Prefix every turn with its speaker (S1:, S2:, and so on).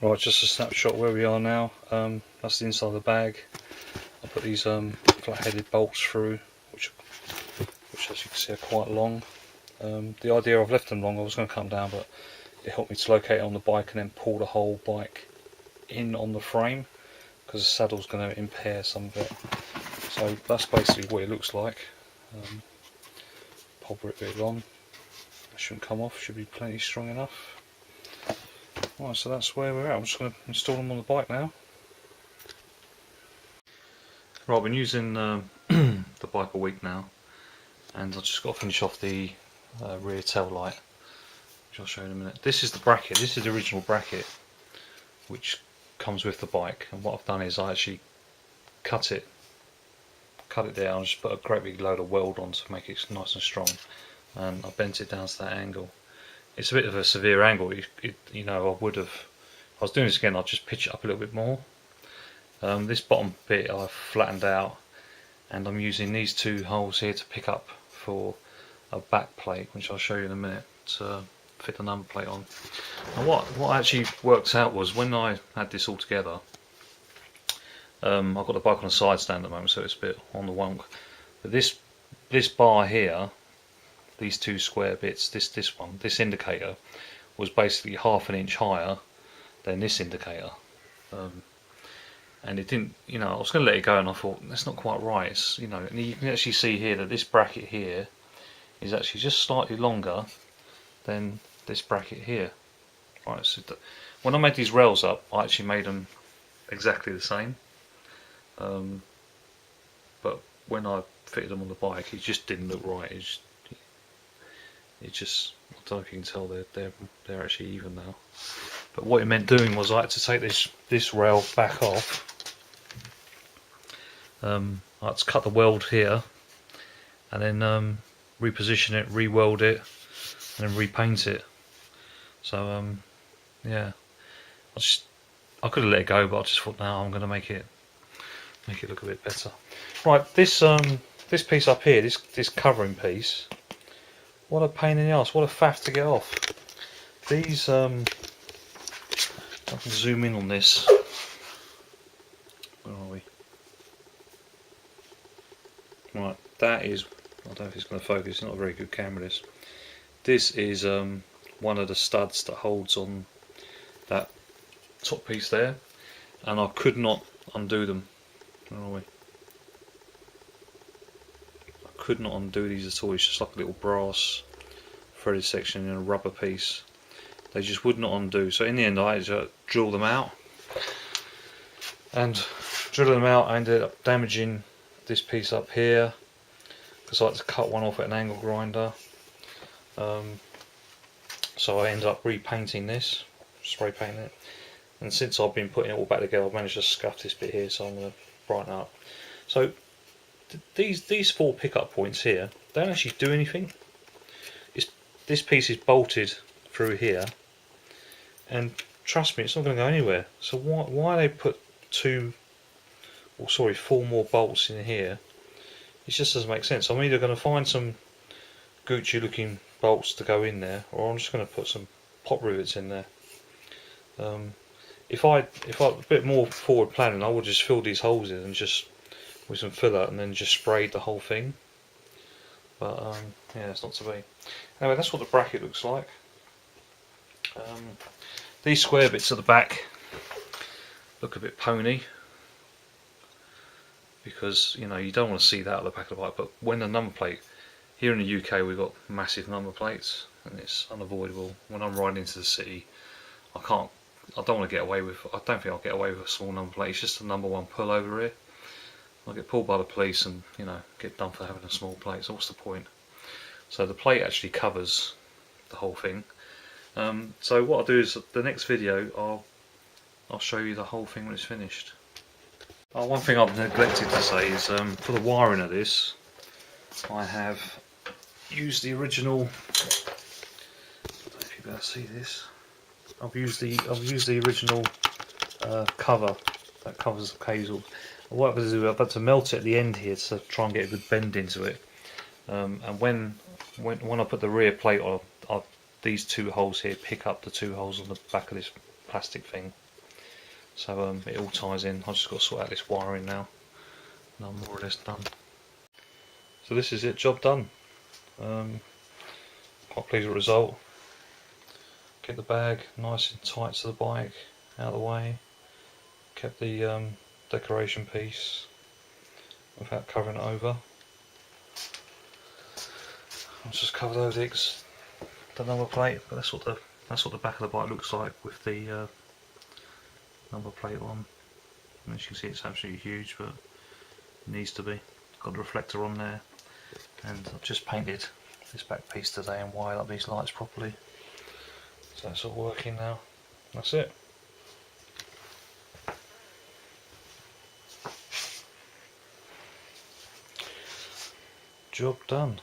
S1: Right, just a snapshot where we are now. That's the inside of the bag. I put these flat-headed bolts through, which as you can see are quite long. The idea I've left them long, I was going to cut them down, but it helped me to locate it on the bike and then pull the whole bike in on the frame, because the saddle's going to impair some of it. So that's basically what it looks like. Pop it on. It shouldn't come off, should be plenty strong enough. Right, so that's where we're at. I'm just going to install them on the bike now. Right, I've been using the bike a week now, and I've just got to finish off the rear tail light, which I'll show you in a minute. This is the bracket. This is the original bracket which comes with the bike, and what I've done is I actually cut it down and just put a great big load of weld on to make it nice and strong, and I bent it down to that angle. It's a bit of a severe angle. You know, if I was doing this again, I'd just pitch it up a little bit more. This bottom bit I've flattened out, and I'm using these two holes here to pick up for a back plate, which I'll show you in a minute, to fit the number plate on. And what actually worked out was, when I had this all together, I've got the bike on a side stand at the moment, so it's a bit on the wonk. But this bar here, these two square bits, this indicator was basically half an inch higher than this indicator. And it didn't, you know, I was going to let it go, and I thought that's not quite right. It's, you know, and you can actually see here that this bracket here is actually just slightly longer than this bracket here. Right, so when I made these rails up, I actually made them exactly the same. But when I fitted them on the bike, it just didn't look right. It just, I don't know if you can tell, they're actually even now. But what it meant doing was I had to take this rail back off. I had to cut the weld here, and then reposition it, re-weld it, and then repaint it. So yeah, I could have let it go, but I just thought, no, I'm going to make it look a bit better. Right, this piece up here, this covering piece, what a pain in the ass, what a faff to get off. These I can zoom in on this. Where are we? Right, that is, I don't know if it's going to focus, it's not a very good camera this is one of the studs that holds on that top piece there, and I could not undo them. Where are we? I could not undo these at all. It's just like a little brass threaded section in a rubber piece. They just would not undo, so in the end I had to drill them out, and drilling them out I ended up damaging this piece up here, because I had to cut one off at an angle grinder. So I ended up repainting this, spray painting it, and since I've been putting it all back together, I've managed to scuff this bit here, so I'm going to brighten up. So these four pickup points here don't actually do anything. This piece is bolted through here, and trust me, it's not going to go anywhere. So why they put four more bolts in here? It just doesn't make sense. I'm either going to find some Gucci looking bolts to go in there, or I'm just going to put some pop rivets in there. If I a bit more forward planning, I would just fill these holes in and just with some filler, and then just sprayed the whole thing. But yeah, it's not to be. Anyway, that's what the bracket looks like. These square bits at the back look a bit pony, because you know you don't want to see that at the back of the bike. But when the number plate, here in the UK we've got massive number plates, and it's unavoidable. When I'm riding into the city, I don't want to get away with. I don't think I'll get away with a small number plate. It's just the number one pull over here. I'll get pulled by the police and, you know, get done for having a small plate. So what's the point? So the plate actually covers the whole thing. So what I'll do is the next video I'll show you the whole thing when it's finished. One thing I've neglected to say is for the wiring of this, I have used the original. I don't know if you better see this. I've used the original cover that covers the cable. What I've had to to melt it at the end here to try and get a good bend into it. And when I put the rear plate on, these two holes here pick up the two holes on the back of this plastic thing. So it all ties in. I've just got to sort out this wiring now, and I'm more or less done. So this is it, job done. Quite pleased with the result. Kept the bag nice and tight to the bike, out of the way. Kept the decoration piece without covering it over. I've just covered over the number plate, but that's what the back of the bike looks like with the number plate on. And as you can see, it's absolutely huge, but it needs to be. Got the reflector on there, and I've just painted this back piece today and wired up these lights properly. So it's all working now. That's it. Job done.